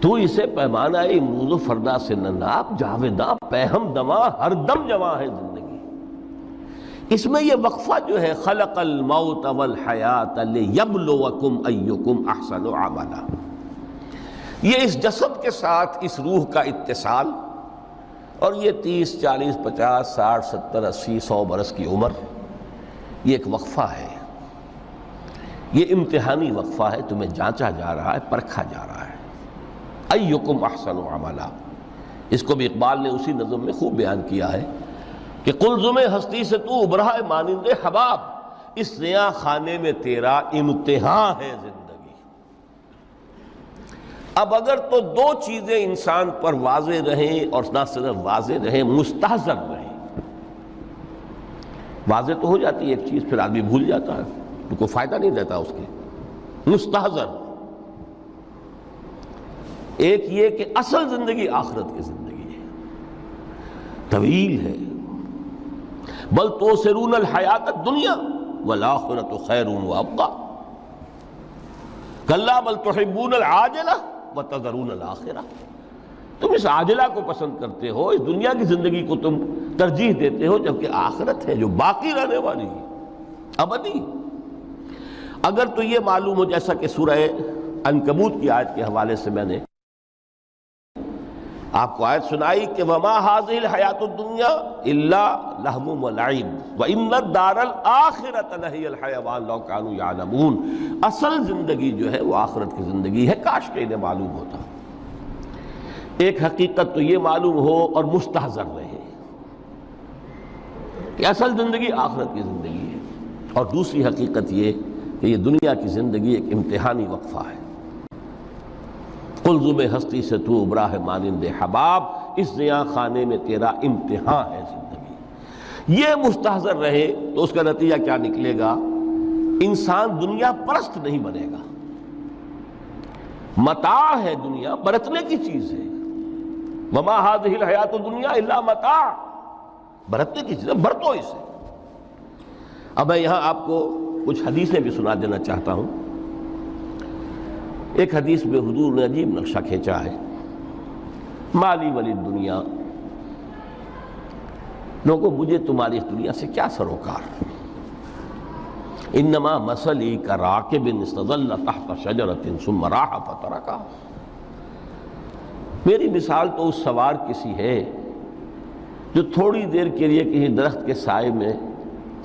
تو اسے پیمانہ امروز و فردا سے نہ ناپ، جاویداں پیہم دماں ہر دم جواں ہے زندگی۔ اس میں یہ وقفہ جو ہے خلق الموت والحیات لیبلوکم ایکم احسن عملا، یہ اس جسد کے ساتھ اس روح کا اتصال، اور یہ 30 40 50 60 70 80 100 برس کی عمر، یہ ایک وقفہ ہے، یہ امتحانی وقفہ ہے، تمہیں جانچا جا رہا ہے، پرکھا جا رہا ہے۔ ایکم احسن عملا، اس کو بھی اقبال نے اسی نظم میں خوب بیان کیا ہے کہ قلزم ہستی سے تو ابھرا ہے مانند حباب، اس زیاں خانے میں تیرا امتحان ہے زندگی۔ اب اگر تو دو چیزیں انسان پر واضح رہیں، اور نہ صرف واضح رہیں، مستحضر رہیں۔ واضح تو ہو جاتی ہے ایک چیز، پھر آدمی بھول جاتا ہے، تو کوئی فائدہ نہیں دیتا اس کے۔ مستحضر ایک یہ کہ اصل زندگی آخرت کی زندگی ہے، طویل ہے۔ بل توسرون الحیات الدنیا والآخرۃ خیر وابقیٰ کلا بل تحبون العاجلہ وتذرون الآخرہ، تم اس عاجلہ کو پسند کرتے ہو، اس دنیا کی زندگی کو تم ترجیح دیتے ہو، جبکہ آخرت ہے جو باقی رہنے والی ہے، ابدی۔ اگر تو یہ معلوم ہو، جیسا کہ سورہ عنکبوت کی آیت کے حوالے سے میں نے آپ کو آیت سنائی کہ وَمَا هَذِهِ الْحَيَاةُ الدُّنْيَا إِلَّا لَهْوٌ وَلَعِبٌ وَإِنَّ الدَّارَ الْآخِرَةَ لَهِيَ الْحَيَوَانُ لَوْ كَانُوا يَعْلَمُونَ، اصل زندگی جو ہے وہ آخرت کی زندگی ہے، کاش کہ انہیں معلوم ہوتا۔ ایک حقیقت تو یہ معلوم ہو اور مستحضر رہے کہ اصل زندگی آخرت کی زندگی ہے، اور دوسری حقیقت یہ کہ یہ دنیا کی زندگی ایک امتحانی وقفہ ہے۔ قلزم ہستی سے تو ابھرا ہے مانند حباب، اس زیاں خانے میں تیرا امتحان ہے زندگی۔ یہ مستحضر رہے تو اس کا نتیجہ کیا نکلے گا؟ انسان دنیا پرست نہیں بنے گا۔ متاع ہے دنیا، برتنے کی چیز ہے۔ وما هذه الحیات الدنیا الا متاع، برتنے کی چیز ہے، برتو اسے۔ اب میں یہاں آپ کو کچھ حدیثیں بھی سنا دینا چاہتا ہوں۔ ایک حدیث میں حضور نے عجیب نقشہ کھینچا ہے، مالی ولی دنیا، لوگوں مجھے تمہاری اس دنیا سے کیا سروکار؟ انما مثلی کراکب استظل تحت شجرۃ ثم راح فترکھا، میری مثال تو اس سوار کسی ہے جو تھوڑی دیر کے لیے کسی درخت کے سائے میں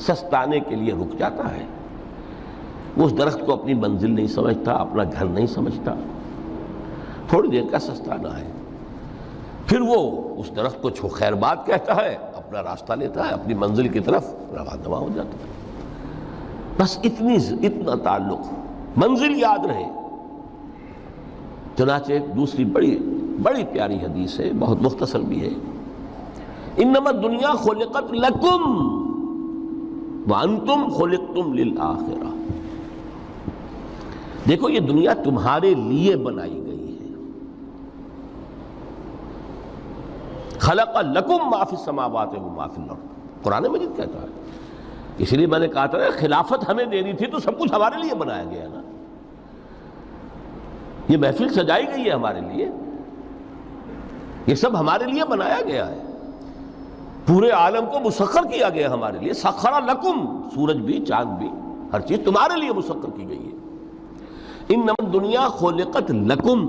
سستانے کے لیے رک جاتا ہے۔ وہ اس درخت کو اپنی منزل نہیں سمجھتا، اپنا گھر نہیں سمجھتا، تھوڑی دیر کا سستانا ہے، پھر وہ اس درخت کو خیر بات کہتا ہے، اپنا راستہ لیتا ہے، اپنی منزل کی طرف رواں ہو جاتا ہے۔ بس اتنا تعلق، منزل یاد رہے۔ چنانچہ ایک دوسری بڑی پیاری حدیث ہے، بہت مختصر بھی ہے، انما الدنیا خلقت لکم وانتم خلقتم للآخرہ، دیکھو یہ دنیا تمہارے لیے بنائی گئی ہے۔ خلق لکم ما فی السماوات و ما فی الارض، قرآن مجید کہتا ہے۔ اس لیے میں نے کہا تھا خلافت ہمیں دینی تھی تو سب کچھ ہمارے لیے بنایا گیا نا، یہ محفل سجائی گئی ہے ہمارے لیے، یہ سب ہمارے لیے بنایا گیا ہے، پورے عالم کو مسخر کیا گیا ہمارے لیے۔ سخر لکم، سورج بھی، چاند بھی، ہر چیز تمہارے لیے مسخر کی گئی ہے۔ انما الدنیا خلقت لکم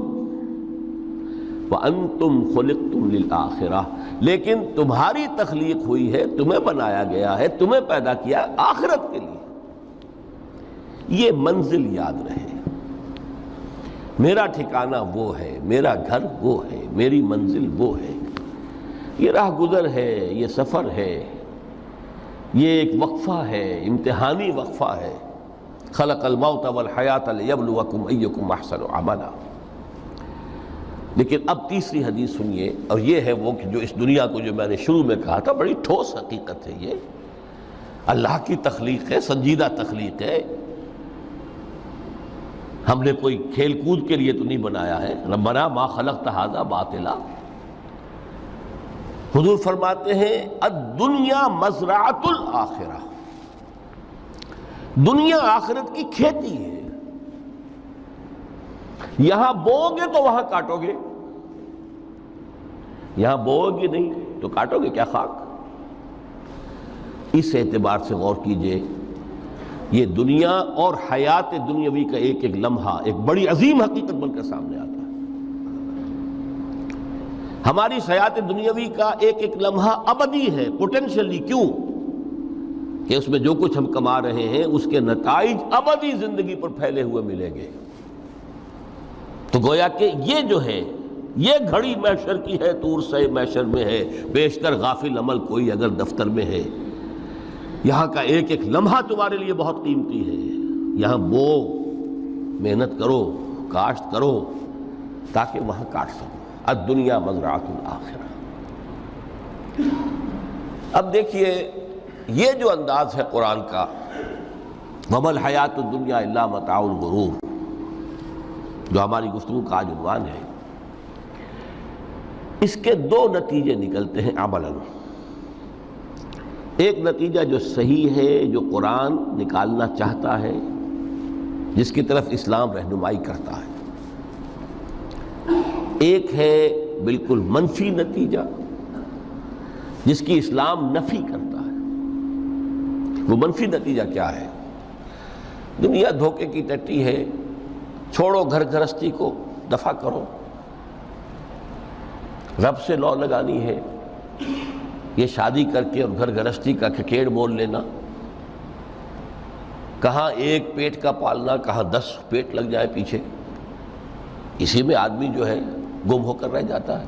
وانتم خلقتم للآخرہ، لیکن تمہاری تخلیق ہوئی ہے، تمہیں بنایا گیا ہے، تمہیں پیدا کیا آخرت کے لیے۔ یہ منزل یاد رہے، میرا ٹھکانہ وہ ہے، میرا گھر وہ ہے، میری منزل وہ ہے، یہ راہ گزر ہے، یہ سفر ہے، یہ ایک وقفہ ہے، امتحانی وقفہ ہے۔ خلق الموت والحیات لیبلوکم ایکم احسن عملا۔ لیکن اب تیسری حدیث سنیے، اور یہ ہے وہ کہ جو اس دنیا کو، جو میں نے شروع میں کہا تھا، بڑی ٹھوس حقیقت ہے، یہ اللہ کی تخلیق ہے، سنجیدہ تخلیق ہے، ہم نے کوئی کھیل کود کے لیے تو نہیں بنایا ہے۔ ربنا ما خلقت ھذا باطلا، حضور فرماتے ہیں الدنیا مزرعۃ الآخرہ، دنیا آخرت کی کھیتی ہے۔ یہاں بوؤ گے تو وہاں کاٹو گے، یہاں بوؤ گے نہیں تو کاٹو گے کیا خاک؟ اس اعتبار سے غور کیجئے، یہ دنیا اور حیات دنیاوی کا ایک ایک لمحہ ایک بڑی عظیم حقیقت بن کر سامنے آتا ہے۔ ہماری حیات دنیاوی کا ایک ایک لمحہ ابدی ہے پوٹینشلی، کیوں کہ اس میں جو کچھ ہم کما رہے ہیں اس کے نتائج ابدی زندگی پر پھیلے ہوئے ملیں گے۔ تو گویا کہ یہ جو ہے یہ گھڑی محشر کی ہے، طور سے محشر میں ہے، بیشتر غافل عمل کوئی اگر دفتر میں ہے، یہاں کا ایک ایک لمحہ تمہارے لیے بہت قیمتی ہے۔ یہاں بو، محنت کرو، کاشت کرو تاکہ وہاں کاٹ سکو۔ الدنیا مزرعۃ الآخرہ۔ اب دیکھیے یہ جو انداز ہے قرآن کا، وَمَا الْحَيَاةُ الدُّنْيَا إِلَّا مَتَاعُ الْغُرُورِ، جو ہماری گفتگو کا آج عنوان ہے، اس کے دو نتیجے نکلتے ہیں عملاً۔ ایک نتیجہ جو صحیح ہے، جو قرآن نکالنا چاہتا ہے، جس کی طرف اسلام رہنمائی کرتا ہے۔ ایک ہے بالکل منفی نتیجہ جس کی اسلام نفی کرتا ہے۔ وہ منفی نتیجہ کیا ہے؟ دنیا دھوکے کی ٹٹی ہے، چھوڑو گھر گھرستی کو، دفع کرو، رب سے لو لگانی ہے۔ یہ شادی کر کے اور گھر گھرستی کا کھکیڑ مول لینا، کہاں ایک پیٹ کا پالنا، کہاں 10 پیٹ لگ جائے پیچھے، اسی میں آدمی جو ہے گم ہو کر رہ جاتا ہے۔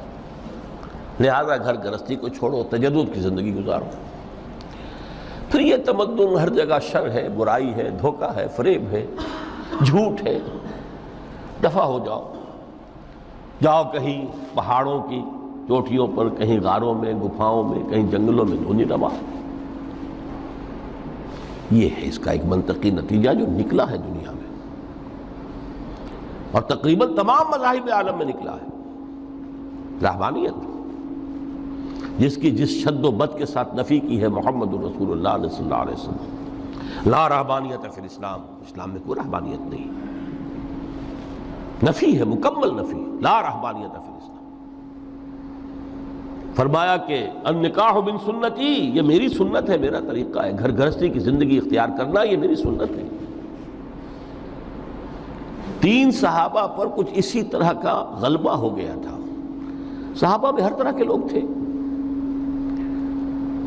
لہذا گھر گھرستی کو چھوڑو، تجدد کی زندگی گزارو۔ پھر یہ تمدن ہر جگہ شر ہے، برائی ہے، دھوکہ ہے، فریب ہے، جھوٹ ہے، دفع ہو جاؤ، جاؤ کہیں پہاڑوں کی چوٹیوں پر، کہیں غاروں میں، گپھاؤں میں، کہیں جنگلوں میں دھونی روا۔ یہ ہے اس کا ایک منطقی نتیجہ جو نکلا ہے دنیا میں، اور تقریباً تمام مذاہب عالم میں نکلا ہے۔ رہبانیت جس کی جس شد و بد کے ساتھ نفی کی ہے محمد رسول اللہ صلی اللہ علیہ وسلم، لا رہبانیت فی الاسلام، اسلام میں کوئی رہبانیت نہیں، نفی ہے، مکمل نفی، لا رہبانیت فی الاسلام۔ فرمایا کہ النکاح من سنتی، یہ میری سنت ہے، میرا طریقہ ہے، گھر گھرستی کی زندگی اختیار کرنا یہ میری سنت ہے۔ 3 صحابہ پر کچھ اسی طرح کا غلبہ ہو گیا تھا۔ صحابہ میں ہر طرح کے لوگ تھے،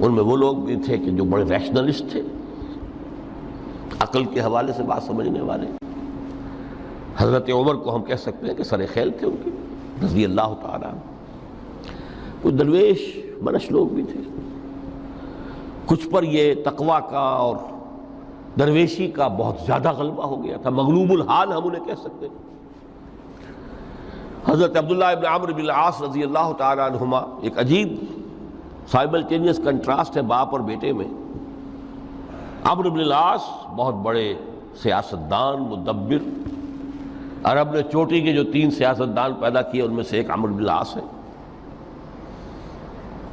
ان میں وہ لوگ بھی تھے کہ جو بڑے ریشنلسٹ تھے، عقل کے حوالے سے بات سمجھنے والے۔ حضرت عمر کو ہم کہہ سکتے ہیں کہ سر خیل تھے ان کی، رضی اللہ تعالیٰ۔ کچھ درویش منش لوگ بھی تھے، کچھ پر یہ تقویٰ کا اور درویشی کا بہت زیادہ غلبہ ہو گیا تھا، مغلوب الحال ہم انہیں کہہ سکتے ہیں۔ حضرت عبداللہ ابن عمرو بن العاص رضی اللہ تعالیٰ عنہما، ایک عجیب سائملٹینیس کنٹراسٹ ہے باپ اور بیٹے میں۔ عمرو بن العاص بہت بڑے سیاستدان، مدبر، عرب نے چوٹی کے جو 3 سیاستدان پیدا کیے ان میں سے ایک عمرو بن العاص ہے،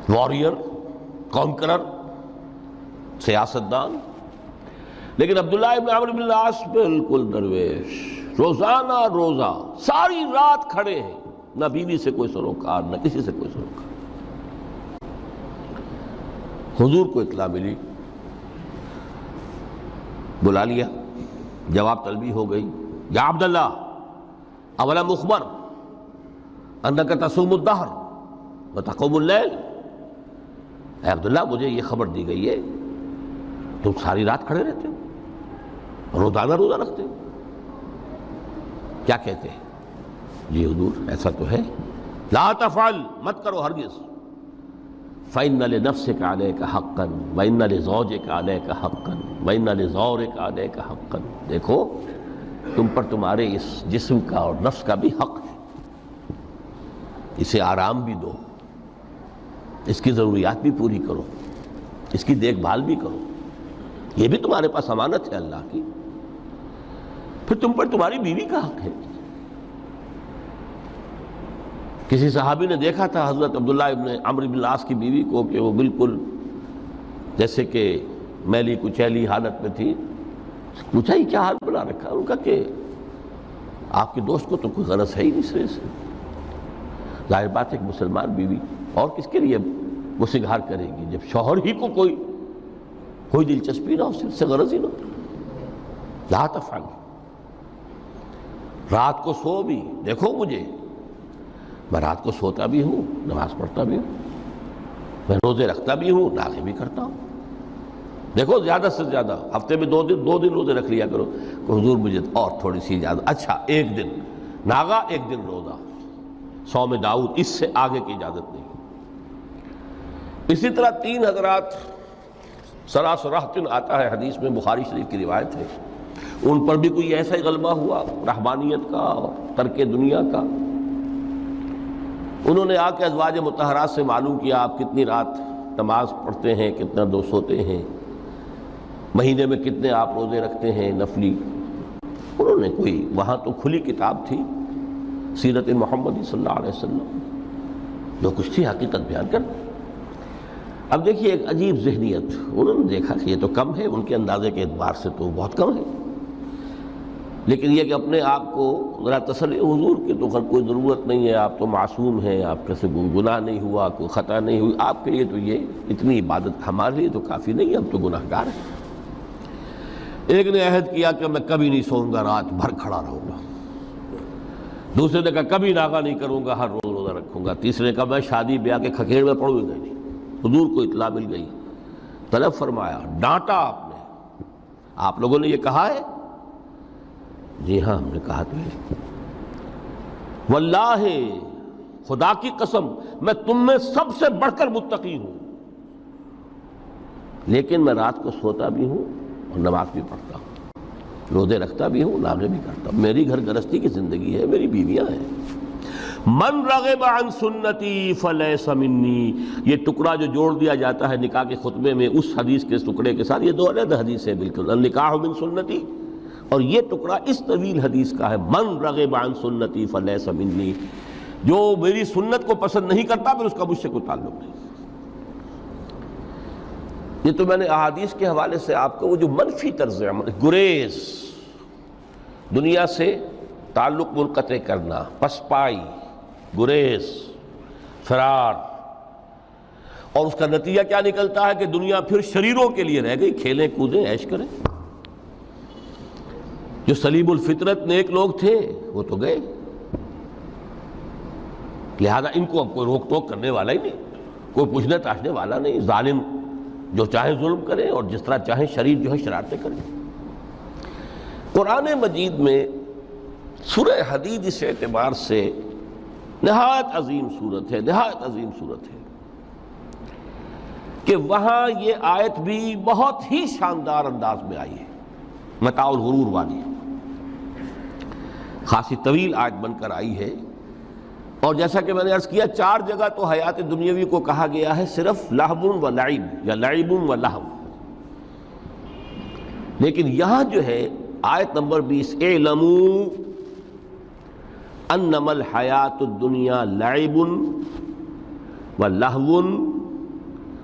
واریر، کانکرر، سیاستدان۔ لیکن عبداللہ ابن عمرو بن العاص بالکل درویش، روزانہ روزہ ساری رات کھڑے ہیں، نہ بیوی سے کوئی سروکار، نہ کسی سے کوئی سروکار۔ حضور کو اطلاع ملی، بلا لیا، جواب طلبی ہو گئی، یا عبداللہ اولم اخبر انک تصوم الدہر وتقوم اللیل، اے عبداللہ مجھے یہ خبر دی گئی ہے تم ساری رات کھڑے رہتے ہو، روزانہ روزہ رکھتے ہو، کیا کہتے ہیں؟ جی حضور ایسا تو ہے۔ لا تفعل، مت کرو ہرگز۔ فإن لنفسك عليك حقا وإن لزوجك عليك حقا وإن لزورك عليك حقا، دیکھو تم پر تمہارے اس جسم کا اور نفس کا بھی حق ہے، اسے آرام بھی دو، اس کی ضروریات بھی پوری کرو، اس کی دیکھ بھال بھی کرو، یہ بھی تمہارے پاس امانت ہے اللہ کی۔ پھر تم پر تمہاری بیوی کا حق ہے۔ کسی صحابی نے دیکھا تھا حضرت عبداللہ ابن عمرو بن العاص کی بیوی کو کہ وہ بالکل جیسے کہ میلی کچیلی حالت میں تھی، پوچھا ہی کیا حال بنا رکھا؟ ان کا کہ آپ کے دوست کو تو کوئی غرض ہے ہی نہیں سرے سے. ظاہر بات ہے کہ مسلمان بیوی اور کس کے لیے وہ سنگھار کرے گی جب شوہر ہی کو کوئی دلچسپی نہ ہو، اس سے غرض ہی نہ ہو. لا تفعل. رات کو سو بھی دیکھو مجھے، میں رات کو سوتا بھی ہوں، نماز پڑھتا بھی ہوں، میں روزے رکھتا بھی ہوں، ناغے بھی کرتا ہوں. دیکھو زیادہ سے زیادہ ہفتے میں دو دن روزے رکھ لیا کرو کہ حضور مجھے اور تھوڑی سی اجازت. اچھا ایک دن ناغا، ایک دن روزہ، صوم داؤد، اس سے آگے کی اجازت نہیں. اسی طرح 3 حضرات سراسراہتن آتا ہے حدیث میں، بخاری شریف کی روایت ہے، ان پر بھی کوئی ایسا ہی غلبہ ہوا رہبانیت کا اور ترک دنیا کا. انہوں نے آ کے ازواج مطہرات سے معلوم کیا آپ کتنی رات نماز پڑھتے ہیں، کتنا دو سوتے ہیں، مہینے میں کتنے آپ روزے رکھتے ہیں نفلی. انہوں نے کوئی وہاں تو کھلی کتاب تھی سیرت محمدی صلی اللہ علیہ وسلم، جو کچھ تھی حقیقت بیان کر. اب دیکھیے ایک عجیب ذہنیت، انہوں نے دیکھا کہ یہ تو کم ہے، ان کے اندازے کے اعتبار سے تو بہت کم ہے، لیکن یہ کہ اپنے آپ کو ذرا تسلی، حضور کی تو کوئی ضرورت نہیں ہے، آپ تو معصوم ہیں، آپ کے سے کوئی گناہ نہیں ہوا، کوئی خطا نہیں ہوئی، آپ کے لیے تو یہ اتنی عبادت ہمارے لیے تو کافی نہیں ہے، ہم تو گناہ گار ہیں. ایک نے عہد کیا کہ میں کبھی نہیں سوؤں گا، رات بھر کھڑا رہوں گا. دوسرے نے کہا کبھی ناغا نہیں کروں گا، ہر روز روزہ رکھوں گا. تیسرے نے کہا میں شادی بیاہ کے کھکیڑ میں پڑوں گا نہیں. حضور کو اطلاع مل گئی، طلب فرمایا، ڈانٹا آپ نے، آپ لوگوں نے یہ کہا ہے؟ جی ہاں ہم نے کہا تو ہے. واللہ، خدا کی قسم، میں تم میں سب سے بڑھ کر متقی ہوں، لیکن میں رات کو سوتا بھی ہوں اور نماز بھی پڑھتا ہوں، روزے رکھتا بھی ہوں، ناغے بھی کرتا ہوں. میری گھر گرستی کی زندگی ہے، میری بیویاں ہیں. من رغب عن سنتی فلیس منی، یہ ٹکڑا جو جوڑ دیا جاتا ہے نکاح کے خطبے میں اس حدیث کے ٹکڑے کے ساتھ، یہ 2 علیحدہ حدیث ہے بالکل. النکاح من سنتی، اور یہ ٹکڑا اس طویل حدیث کا ہے، من رغب عن سنتی فلیس منی، جو میری سنت کو پسند نہیں کرتا پھر اس کا مجھ سے کوئی تعلق نہیں. یہ تو میں نے احادیث کے حوالے سے آپ کو وہ جو منفی طرز عمل، گریز، دنیا سے تعلق منقطع کرنا، پسپائی، گریز، فرار، اور اس کا نتیجہ کیا نکلتا ہے کہ دنیا پھر شریروں کے لیے رہ گئی، کھیلیں کودیں عیش کریں. جو سلیم الفطرت نیک لوگ تھے وہ تو گئے، لہذا ان کو اب کوئی روک ٹوک کرنے والا ہی نہیں، کوئی پوچھنے تاشنے والا نہیں. ظالم جو چاہے ظلم کریں اور جس طرح چاہیں شریر جو ہے شرارتیں کریں. قرآن مجید میں سورہ حدید اس اعتبار سے نہایت عظیم صورت ہے، نہایت عظیم صورت ہے کہ وہاں یہ آیت بھی بہت ہی شاندار انداز میں آئی ہے، متاع الغرور والی، خاصی طویل آیت بن کر آئی ہے. اور جیسا کہ میں نے عرض کیا 4 جگہ تو حیات دنیاوی کو کہا گیا ہے صرف لہو و لعب یا لعب و لہو، لیکن یہاں جو ہے آیت نمبر 20، اعلموا انما الحیات الدنیا لعب و لہو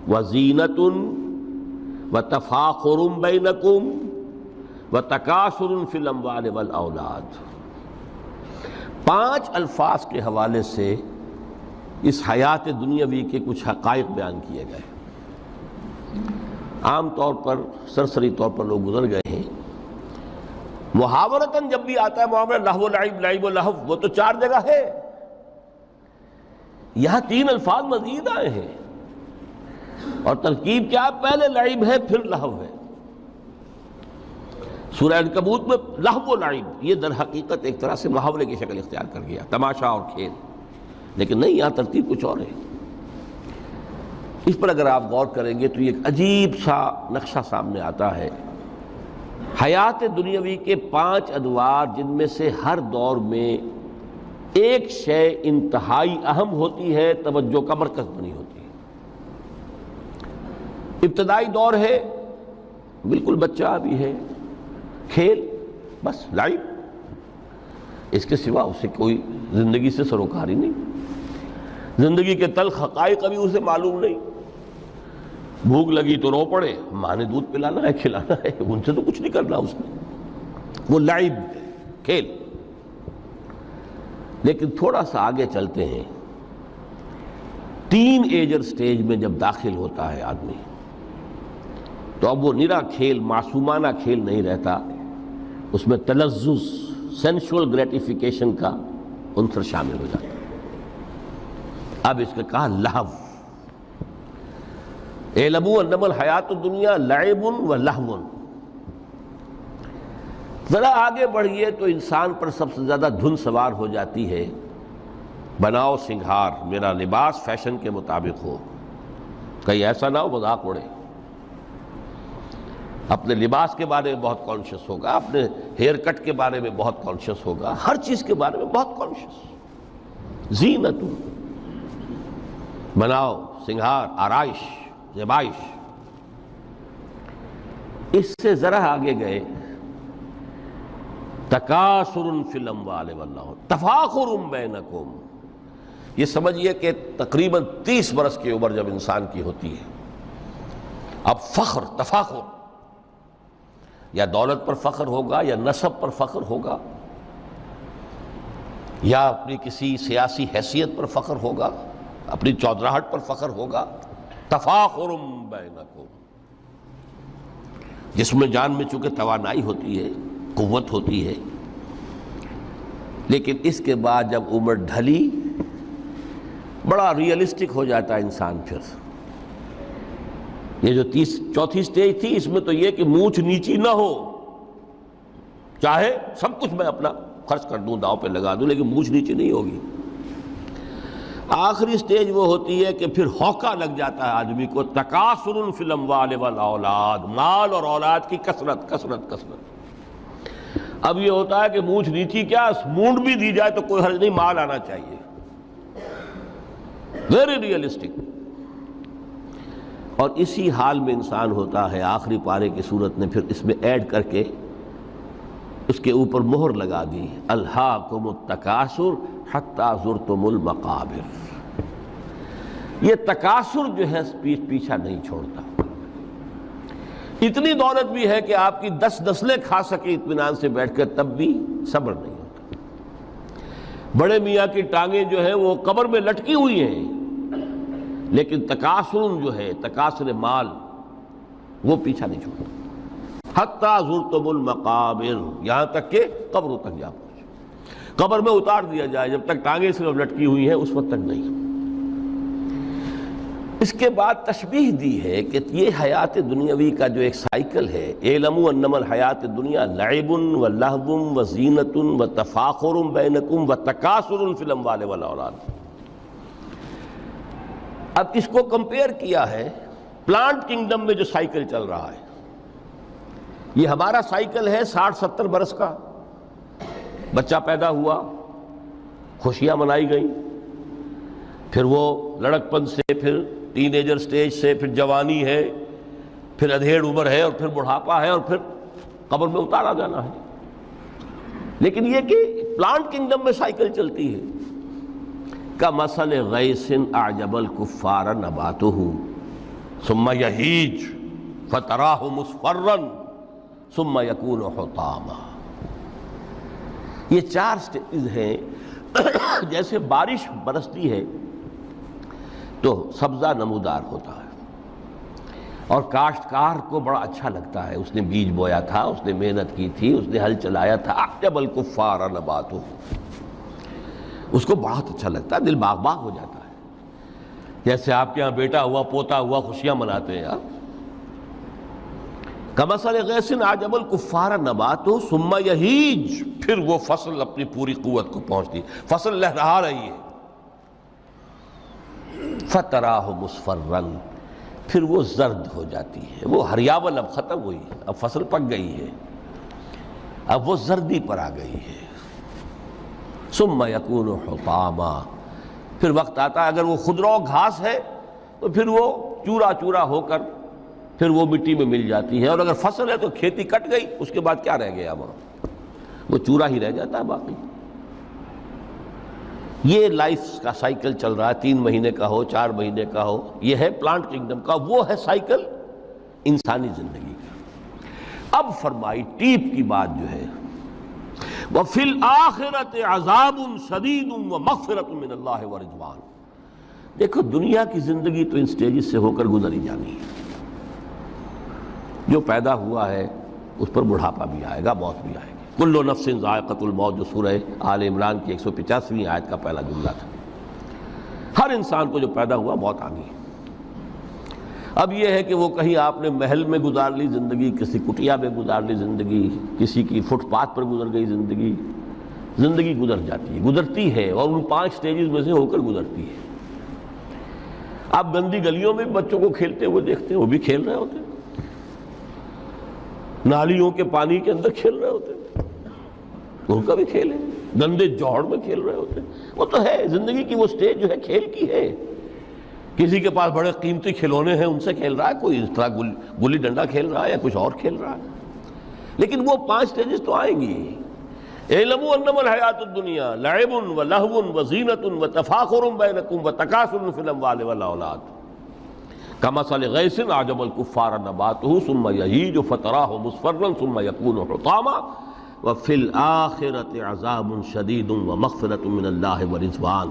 و زینت و تفاخر بینکم و تکاثر فی الاموال والاولاد. 5 الفاظ کے حوالے سے اس حیات دنیاوی کے کچھ حقائق بیان کیے گئے. عام طور پر سرسری طور پر لوگ گزر گئے ہیں. محاورتاً جب بھی آتا ہے معاملہ لہو و لعب، لعب و لہو، وہ تو 4 جگہ ہے، یہاں 3 الفاظ مزید آئے ہیں. اور ترکیب کیا؟ پہلے لعب ہے پھر لہو ہے. سورہ عنکبوت میں لہو و لعب یہ در حقیقت ایک طرح سے محاورے کی شکل اختیار کر گیا، تماشا اور کھیل، لیکن نہیں، یہاں ترتیب کچھ اور ہے. اس پر اگر آپ غور کریں گے تو یہ ایک عجیب سا نقشہ سامنے آتا ہے. حیات دنیاوی کے 5 ادوار، جن میں سے ہر دور میں ایک شے انتہائی اہم ہوتی ہے، توجہ کا مرکز بنی ہوتی ہے. ابتدائی دور ہے، بالکل بچہ بھی ہے، کھیل، بس لعب، اس کے سوا اسے کوئی زندگی سے سروکار ہی نہیں. زندگی کے تلخ حقائق ابھی اسے معلوم نہیں. بھوک لگی تو رو پڑے، ماں نے دودھ پلانا ہے، کھلانا ہے، ان سے تو کچھ نہیں کرنا اس نے. وہ لعب، کھیل. لیکن تھوڑا سا آگے چلتے ہیں، ٹین ایجر سٹیج میں جب داخل ہوتا ہے آدمی تو اب وہ نرا کھیل، معصومانہ کھیل نہیں رہتا، اس میں تلذذ، سینشول گریٹیفیکیشن کا عنصر شامل ہو جاتا ہے۔ اب اس نے کہا لہو، اعلموا انما الحیات الدنیا لعب و لہو۔ ذرا آگے بڑھیے تو انسان پر سب سے زیادہ دھن سوار ہو جاتی ہے، بناؤ سنگھار، میرا لباس فیشن کے مطابق ہو، کہیں ایسا نہ ہو مذاق اڑے۔ اپنے لباس کے بارے میں بہت کانشیس ہوگا، اپنے ہیئر کٹ کے بارے میں بہت کانشیس ہوگا، ہر چیز کے بارے میں بہت کانشیس۔ زینت، بناؤ سنگھار، آرائش، زیبائش۔ اس سے ذرا آگے گئے، تکاثر فی الاموال واللہو، تفاخر بینکم۔ یہ سمجھیے کہ تقریباً 30 برس کی عمر جب انسان کی ہوتی ہے، اب فخر، تفاخر، یا دولت پر فخر ہوگا، یا نسب پر فخر ہوگا، یا اپنی کسی سیاسی حیثیت پر فخر ہوگا، اپنی چودراہٹ پر فخر ہوگا۔ تفاخر بینکم، جسم میں جان میں چونکہ توانائی ہوتی ہے، قوت ہوتی ہے، لیکن اس کے بعد جب عمر ڈھلی بڑا ریئلسٹک ہو جاتا ہے انسان۔ پھر یہ جو چوتھی سٹیج تھی، اس میں تو یہ کہ مونچھ نیچی نہ ہو، چاہے سب کچھ میں اپنا خرچ کر دوں، داؤ پہ لگا دوں، لیکن مونچھ نیچی نہیں ہوگی۔ آخری سٹیج وہ ہوتی ہے کہ پھر ہوکا لگ جاتا ہے آدمی کو، تکاثر فی الاموال والاولاد، مال اور اولاد کی کثرت کثرت کثرت۔ اب یہ ہوتا ہے کہ مونچھ نیچی کیا، مونڈ بھی دی جائے تو کوئی حرج نہیں، مال آنا چاہیے، ویری ریئلسٹک۔ اور اسی حال میں انسان ہوتا ہے۔ آخری پارے کی صورت نے پھر اس میں ایڈ کر کے اس کے اوپر مہر لگا دی، الہاکم التکاثر حتی زرتم المقابر۔ یہ تکاثر جو ہے پیچھا نہیں چھوڑتا۔ اتنی دولت بھی ہے کہ آپ کی 10 نسلیں کھا سکے اطمینان سے بیٹھ کر، تب بھی صبر نہیں ہوتا۔ بڑے میاں کی ٹانگیں جو ہیں وہ قبر میں لٹکی ہوئی ہیں، لیکن تکاثر جو ہے، تکاثر مال، وہ پیچھا نہیں چھوڑتا۔ حتی زرتم المقابر، یہاں تک کہ قبروں تک جا پہنچے، قبر میں اتار دیا جائے، جب تک ٹانگیں صرف لٹکی ہوئی ہیں اس وقت تک نہیں۔ اس کے بعد تشبیہ دی ہے کہ یہ حیات دنیاوی کا جو ایک سائیکل ہے، اعلموا انما الحیات الدنیا لعب و لہو و زینت و تفاخر بینکم و تکاثر فی الاموال والاولاد۔ اب اس کو کمپیئر کیا ہے پلانٹ کنگڈم میں جو سائیکل چل رہا ہے۔ یہ ہمارا سائیکل ہے 60-70 برس کا، بچہ پیدا ہوا، خوشیاں منائی گئیں، پھر وہ لڑکپن سے، پھر ٹین ایجر سٹیج سے، پھر جوانی ہے، پھر ادھیڑ عمر ہے، اور پھر بڑھاپا ہے، اور پھر قبر میں اتارا جانا ہے۔ لیکن یہ کہ پلانٹ کنگڈم میں سائیکل چلتی ہے، کمثل غیث اعجب الکفار نباتہ ثم یہیج فتراہ مصفرا ثم یکون حطاما۔ یہ 4 سٹیج ہیں۔ جیسے بارش برستی ہے تو سبزہ نمودار ہوتا ہے، اور کاشتکار کو بڑا اچھا لگتا ہے، اس نے بیج بویا تھا، اس نے محنت کی تھی، اس نے ہل چلایا تھا، اعجب الکفار نباتہ، اس کو بہت اچھا لگتا ہے، دل باغ باغ ہو جاتا ہے۔ جیسے آپ کے ہاں بیٹا ہوا، پوتا ہوا، خوشیاں مناتے ہیں آپ۔ کمثل غیث اعجب الکفار نباتہ ثم یہیج، پھر وہ فصل اپنی پوری قوت کو پہنچتی، فصل لہرا رہی ہے، فتراہ مصفرا، پھر وہ زرد ہو جاتی ہے، وہ ہریاول اب ختم ہوئی، اب فصل پک گئی ہے، اب وہ زردی پر آ گئی ہے۔ ثم یکون حطاما، پھر وقت آتا ہے اگر وہ خضرو گھاس ہے تو پھر وہ چورا چورا ہو کر پھر وہ مٹی میں مل جاتی ہے، اور اگر فصل ہے تو کھیتی کٹ گئی، اس کے بعد کیا رہ گیا وہاں، وہ چورا ہی رہ جاتا ہے باقی۔ یہ لائف کا سائیکل چل رہا ہے، 3 مہینے کا ہو، 4 مہینے کا ہو، یہ ہے پلانٹ کنگڈم کا، وہ ہے سائیکل انسانی زندگی کا۔ اب فرمائی ٹیپ کی بات جو ہے وَفِي الْآخِرَةِ عَذَابٌ شَدِيدٌ وَمَغْفِرَةٌ مِّنَ اللَّهِ وَرِضْوَانٌ۔ دیکھو دنیا کی زندگی تو ان سٹیجز سے ہو کر گزری جانی ہے۔ جو پیدا ہوا ہے اس پر بڑھاپا بھی آئے گا، موت بھی آئے گی۔ کل نفس ذائقۃ الموت، جو سورہ آل عمران کی 185ویں آیت کا پہلا جملہ تھا۔ ہر انسان کو جو پیدا ہوا موت آ گئی۔ اب یہ ہے کہ وہ کہیں آپ نے محل میں گزار لی زندگی، کسی کٹیا میں گزار لی زندگی، کسی کی فٹ پاتھ پر گزر گئی زندگی۔ زندگی گزر جاتی ہے، گزرتی ہے، اور ان 5 سٹیجز میں سے ہو کر گزرتی ہے۔ آپ گندی گلیوں میں بچوں کو کھیلتے ہوئے دیکھتے ہیں، وہ بھی کھیل رہے ہوتے ہیں، نالیوں کے پانی کے اندر کھیل رہے ہوتے ہیں، ان کا بھی کھیل ہے، گندے جوہڑ میں کھیل رہے ہوتے ہیں۔ وہ تو ہے زندگی کی وہ سٹیج جو ہے کھیل کی ہے۔ کسی کے پاس بڑے قیمتی کھلونے ہیں، ان سے کھیل رہا ہے، کوئی اس طرح گلی ڈنڈا کھیل رہا ہے یا کچھ اور کھیل رہا ہے، لیکن وہ 5 سٹیجز تو آئیں گی۔ اعلموا انما الحیات الدنیا لعب ولہو وزینۃ وتفاخر بینکم وتکاثر فی الاموال والاولاد کمثل غیث اعجب الکفار نباتہ ثم یہیج فتراہ مصفرا ثم یکون حطاما وفی الآخرۃ عذاب شدید ومغفرۃ من اللہ ورضوان۔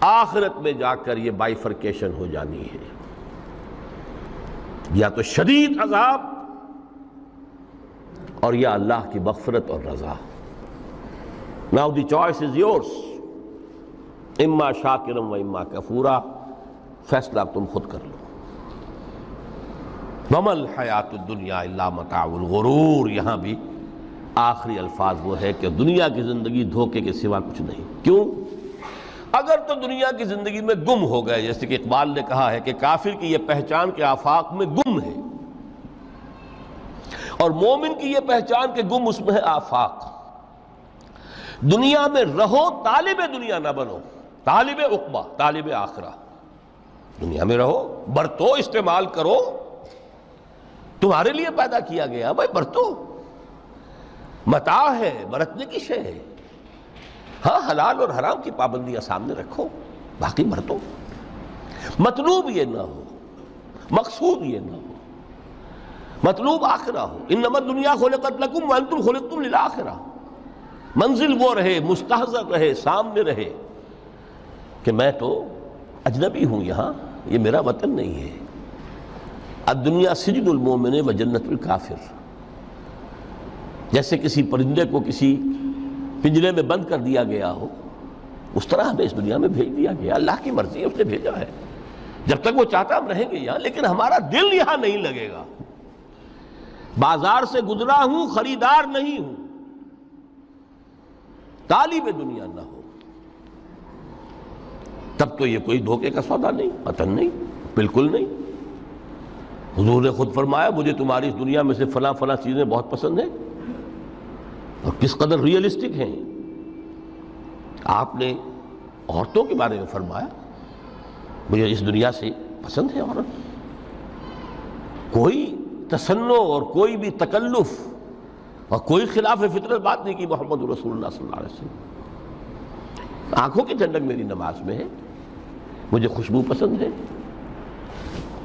آخرت میں جا کر یہ بائیفرکیشن ہو جانی ہے، یا تو شدید عذاب اور یا اللہ کی مغفرت اور رضا۔ Now the choice is yours، اما شاکرا و اما کفورا، فیصلہ تم خود کر لو۔ وما الحیات الدنیا الا متاع الغرور، یہاں بھی آخری الفاظ وہ ہے کہ دنیا کی زندگی دھوکے کے سوا کچھ نہیں۔ کیوں؟ اگر تو دنیا کی زندگی میں گم ہو گئے، جیسے کہ اقبال نے کہا ہے کہ کافر کی یہ پہچان کے آفاق میں گم ہے، اور مومن کی یہ پہچان کہ گم اس میں ہے آفاق۔ دنیا میں رہو، طالب دنیا نہ بنو، طالب عقبہ، طالب آخرہ۔ دنیا میں رہو، برتو، استعمال کرو، تمہارے لیے پیدا کیا گیا، بھائی برتو، متاع ہے، برتنے کی شے ہے۔ ہاں حلال اور حرام کی پابندیاں سامنے رکھو، باقی برتو۔ مطلوب یہ نہ ہو، مقصود یہ نہ ہو، مطلوب آخرہ ہو۔ انما الدنیا خلقت لکم وانتم خلقتم للآخرہ۔ منزل وہ رہے، مستحضر رہے، سامنے رہے کہ میں تو اجنبی ہوں، یہاں یہ میرا وطن نہیں ہے۔ الدنیا سجن المومن و جنت الکافر۔ جیسے کسی پرندے کو کسی پنجرے میں بند کر دیا گیا ہو، اس طرح ہمیں اس دنیا میں بھیج دیا گیا، اللہ کی مرضی ہے، اس نے بھیجا ہے۔ جب تک وہ چاہتا ہم رہیں گے یہاں، لیکن ہمارا دل یہاں نہیں لگے گا۔ بازار سے گزرا ہوں، خریدار نہیں ہوں، طالب دنیا نہ ہو، تب تو یہ کوئی دھوکے کا سودا نہیں، وطن نہیں، بالکل نہیں۔ حضور نے خود فرمایا مجھے تمہاری اس دنیا میں سے فلاں فلاں چیزیں بہت پسند ہیں، اور کس قدر ریئلسٹک ہیں۔ آپ نے عورتوں کے بارے میں فرمایا مجھے اس دنیا سے پسند ہے عورت۔ کوئی تصنع اور کوئی بھی تکلف اور کوئی خلاف فطرت بات نہیں کی محمد رسول اللہ صلی اللہ علیہ وسلم۔ آنکھوں کی ٹھنڈک میری نماز میں ہے، مجھے خوشبو پسند ہے۔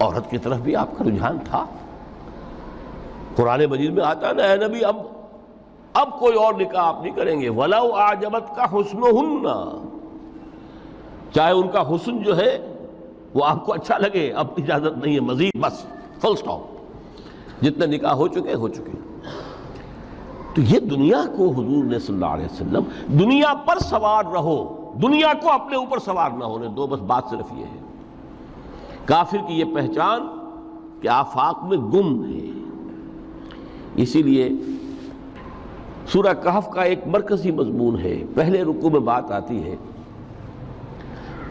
عورت کی طرف بھی آپ کا رجحان تھا۔ قرآن مجید میں آتا ہے نا، اے نبی اب کوئی اور نکاح آپ نہیں کریں گے، وَلَوْ أَعْجَبَتْكَ حُسْنُهُنَّ، چاہے ان کا حسن جو ہے وہ آپ کو اچھا لگے، اب اجازت نہیں ہے مزید، بس فل سٹاپ، جتنے نکاح ہو چکے۔ تو یہ دنیا کو حضور نے صلی اللہ علیہ وسلم دنیا پر سوار رہو، دنیا کو اپنے اوپر سوار نہ ہونے دو، بس بات صرف یہ ہے۔ کافر کی یہ پہچان کہ آفاق میں گم ہے۔ اسی لیے سورہ کہف کا ایک مرکزی مضمون ہے، پہلے رکوع میں بات آتی ہے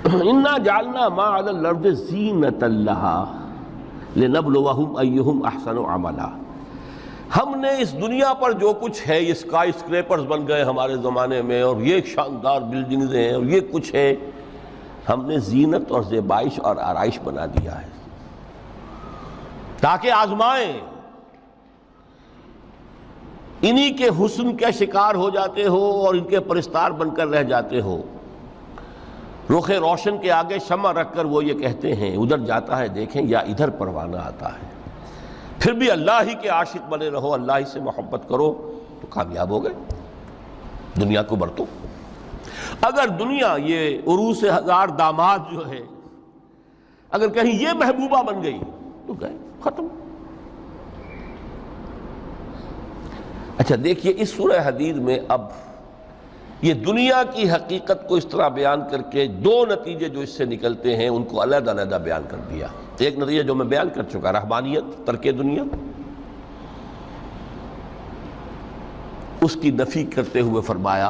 اِنَّا جَعَلْنَا مَا عَلَى الْأَرْضِ زِینَةً لَهَا لِنَبْلُوَهُمْ أَيُّهُمْ أَحْسَنُ عَمَلًا۔ ہم نے اس دنیا پر جو کچھ ہے، یہ اسکائی اسکریپرز بن گئے ہمارے زمانے میں، اور یہ شاندار بلڈنگز ہیں، اور یہ کچھ ہے، ہم نے زینت اور زیبائش اور آرائش بنا دیا ہے تاکہ آزمائیں۔ انہی کے حسن کے شکار ہو جاتے ہو اور ان کے پرستار بن کر رہ جاتے ہو۔ رخ روشن کے آگے شمع رکھ کر وہ یہ کہتے ہیں ادھر جاتا ہے دیکھیں یا ادھر پروانہ آتا ہے، پھر بھی اللہ ہی کے عاشق بنے رہو، اللہ ہی سے محبت کرو تو کامیاب ہو گئے۔ دنیا کو برتو. اگر دنیا یہ عروس ہزار داماد جو ہے اگر کہیں یہ محبوبہ بن گئی تو گئے ختم. اچھا دیکھیے اس سورہ حدید میں اب یہ دنیا کی حقیقت کو اس طرح بیان کر کے دو نتیجے جو اس سے نکلتے ہیں ان کو علیحدہ علیحدہ بیان کر دیا. ایک نتیجہ جو میں بیان کر چکا رہبانیت ترک دنیا، اس کی نفی کرتے ہوئے فرمایا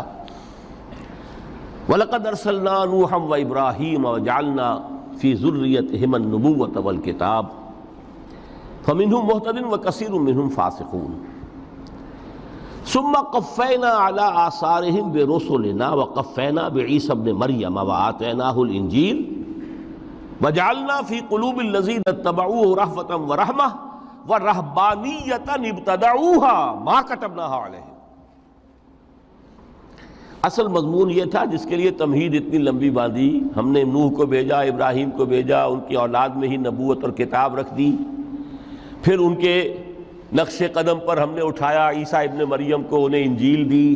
وَلَقَدْ أَرْسَلْنَا نُوحًا وَإِبْرَاهِيمَ وَجَعَلْنَا فِي ذُرِّيَّتِهِمَا النُّبُوَّةَ وَالْكِتَابَ فَمِنْهُمْ مُهْتَدٍ وَكَثِيرٌ مِّنْهُمْ فَاسِقُونَ ثُمَّ قَفَّيْنَا عَلَىٰ آثَارِهِمْ بِرُسُلِنَا وَقَفَّيْنَا بِعِيسَى ابْنِ مَرْيَمَ وَآتَيْنَاهُ الْإِنجِيلَ وَجَعَلْنَا فِي قُلُوبِ الَّذِينَ اتَّبَعُوهُ رَأْفَةً وَرَحْمَةً وَرَهْبَانِيَّةً ابْتَدَعُوهَا مَا كَتَبْنَاهَا عَلَيْهِمْ. اصل مضمون یہ تھا جس کے لیے تمہید اتنی لمبی باندھی. ہم نے نوح کو بھیجا، ابراہیم کو بھیجا، ان کی اولاد میں ہی نبوت اور کتاب رکھ دی. پھر ان کے نقش قدم پر ہم نے اٹھایا عیسیٰ ابن مریم کو، انہیں انجیل دی،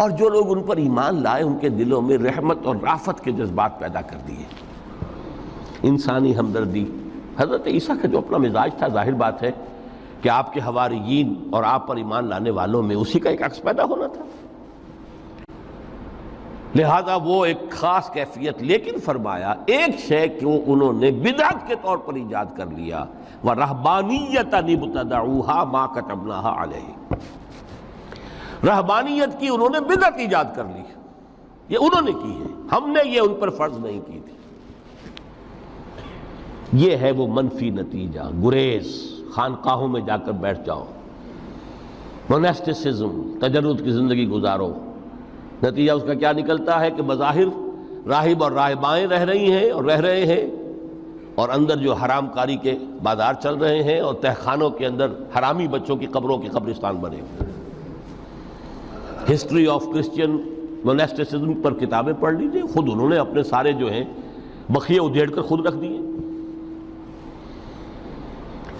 اور جو لوگ ان پر ایمان لائے ان کے دلوں میں رحمت اور رافت کے جذبات پیدا کر دیے، انسانی ہمدردی. حضرت عیسیٰ کا جو اپنا مزاج تھا ظاہر بات ہے کہ آپ کے حواریین اور آپ پر ایمان لانے والوں میں اسی کا ایک عکس پیدا ہونا تھا، لہذا وہ ایک خاص کیفیت. لیکن فرمایا ایک شے کو انہوں نے بدعت کے طور پر ایجاد کر لیا، وَرَهْبَانِيَّةً ابْتَدَعُوهَا مَا كَتَبْنَاهَا عَلَيْهِمْ. رہبانیت کی انہوں نے بدعت ایجاد کر لی، یہ انہوں نے کی ہے، ہم نے یہ ان پر فرض نہیں کی تھی. یہ ہے وہ منفی نتیجہ. گریز، خانقاہوں میں جا کر بیٹھ جاؤ، موناسٹسزم، تجرد کی زندگی گزارو. نتیجہ اس کا کیا نکلتا ہے کہ بظاہر راہب اور راہبائیں رہ رہی ہیں اور رہ رہے ہیں، اور اندر جو حرام کاری کے بازار چل رہے ہیں، اور تہخانوں کے اندر حرامی بچوں کی قبروں کے قبرستان بنے ہوئے. ہسٹری آف کرسچین موناسٹسزم پر کتابیں پڑھ لیجیے، خود انہوں نے اپنے سارے جو ہیں بخیے ادھیڑ کر خود رکھ دیے.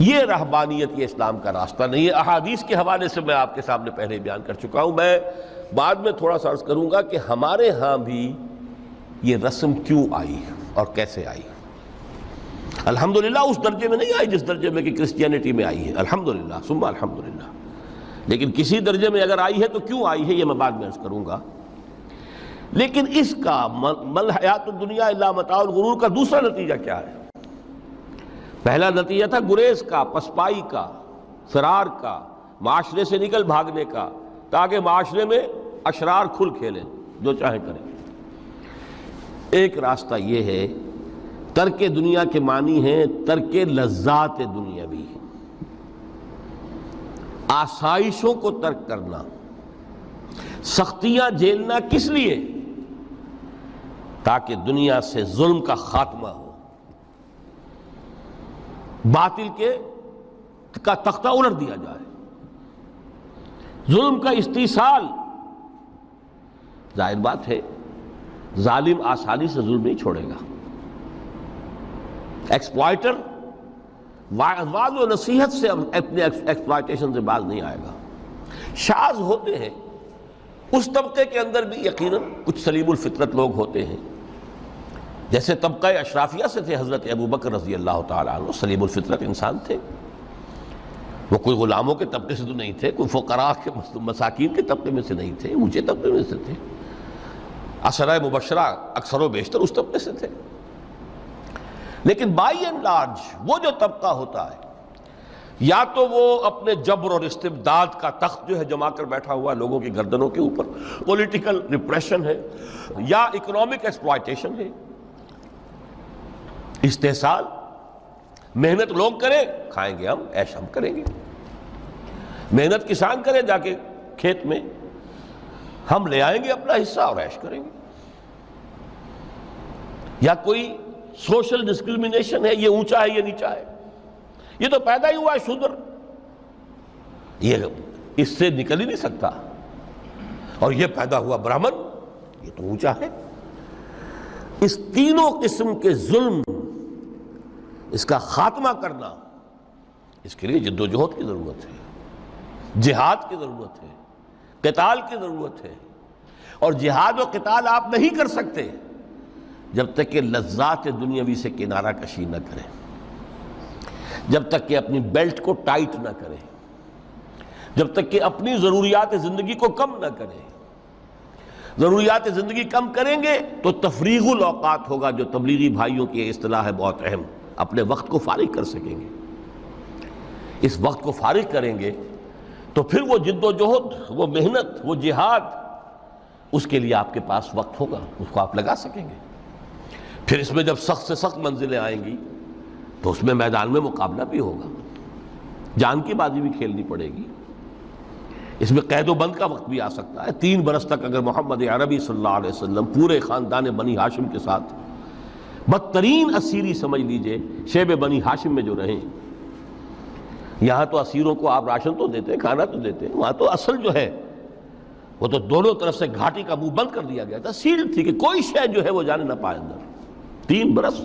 یہ رہبانیت، یہ اسلام کا راستہ نہیں ہے. احادیث کے حوالے سے میں آپ کے سامنے پہلے بیان کر چکا ہوں. میں بعد میں تھوڑا سا عرض کروں گا کہ ہمارے ہاں بھی یہ رسم کیوں آئی اور کیسے آئی. الحمدللہ اس درجے میں نہیں آئی جس درجے میں کہ کرسچینٹی میں آئی ہے، الحمدللہ ثم الحمدللہ، لیکن کسی درجے میں اگر آئی ہے تو کیوں آئی ہے یہ میں بعد میں عرض کروں گا. لیکن اس کا مل حیات الدنیا الا متاع الغرور کا دوسرا نتیجہ کیا ہے؟ پہلا نتیجہ تھا گریز کا، پسپائی کا، فرار کا، معاشرے سے نکل بھاگنے کا، تاکہ معاشرے میں اشرار کھل کھیلیں، جو چاہیں کریں. ایک راستہ یہ ہے، ترک دنیا کے معنی ہیں ترک لذات دنیاوی، آسائشوں کو ترک کرنا، سختیاں جھیلنا. کس لیے؟ تاکہ دنیا سے ظلم کا خاتمہ ہو، باطل کا تختہ الٹ دیا جائے، ظلم کا استیصال. ظاہر بات ہے ظالم آسانی سے ظلم نہیں چھوڑے گا، ایکسپلائٹر واضح و نصیحت سے اپنے ایکسپلائٹیشن سے باز نہیں آئے گا. شاذ ہوتے ہیں اس طبقے کے اندر بھی یقیناً کچھ سلیم الفطرت لوگ ہوتے ہیں، جیسے طبقہ اشرافیہ سے تھے حضرت ابو بکر رضی اللہ تعالیٰ عنہ، سلیم الفطرت انسان تھے. وہ کوئی غلاموں کے طبقے سے تو نہیں تھے، کوئی فقراء کے مساکین کے طبقے میں سے نہیں تھے، اونچے طبقے میں سے تھے. عشرہ مبشرہ اکثر و بیشتر اس طبقے سے تھے. لیکن بائی اینڈ لارج وہ جو طبقہ ہوتا ہے، یا تو وہ اپنے جبر اور استبداد کا تخت جو ہے جما کر بیٹھا ہوا لوگوں کی گردنوں کے اوپر، پولیٹیکل ریپریشن ہے، یا اکنامک ایکسپلائٹیشن ہے، استحصال. محنت لوگ کریں، کھائیں گے ہم، عیش ہم کریں گے. محنت کسان کرے جا کے کھیت میں، ہم لے آئیں گے اپنا حصہ اور عیش کریں گے. یا کوئی سوشل ڈسکریمنیشن ہے، یہ اونچا ہے یہ نیچا ہے، یہ تو پیدا ہی ہوا ہے شودر، یہ اس سے نکل ہی نہیں سکتا، اور یہ پیدا ہوا برہمن، یہ تو اونچا ہے. اس تینوں قسم کے ظلم، اس کا خاتمہ کرنا، اس کے لیے جد و جہد کی ضرورت ہے، جہاد کی ضرورت ہے، قتال کی ضرورت ہے. اور جہاد و قتال آپ نہیں کر سکتے جب تک کہ لذات دنیاوی سے کنارہ کشی نہ کریں، جب تک کہ اپنی بیلٹ کو ٹائٹ نہ کریں، جب تک کہ اپنی ضروریات زندگی کو کم نہ کریں۔ ضروریات زندگی کم کریں گے تو تفریغ الاوقات ہوگا، جو تبلیغی بھائیوں کی اصطلاح ہے بہت اہم، اپنے وقت کو فارغ کر سکیں گے۔ اس وقت کو فارغ کریں گے تو پھر وہ جد و جہد، وہ محنت، وہ جہاد، اس کے لیے آپ کے پاس وقت ہوگا، اس کو آپ لگا سکیں گے۔ پھر اس میں جب سخت سے سخت منزلیں آئیں گی تو اس میں میدان میں مقابلہ بھی ہوگا، جان کی بازی بھی کھیلنی پڑے گی۔ اس میں قید و بند کا وقت بھی آ سکتا ہے۔ 3 برس تک اگر محمد عربی صلی اللہ علیہ وسلم پورے خاندان بنی ہاشم کے ساتھ بدترین اسیری سمجھ لیجئے شیب بنی ہاشم میں جو رہیں، یہاں تو اسیروں کو آپ راشن تو دیتے ہیں، کھانا تو دیتے ہیں، وہاں تو اصل جو ہے وہ تو دونوں طرف سے گھاٹی کا منہ بند کر دیا گیا تھا، سیل تھی کہ کوئی شے جو ہے وہ جانے نہ پائے اندر۔ 3 برس،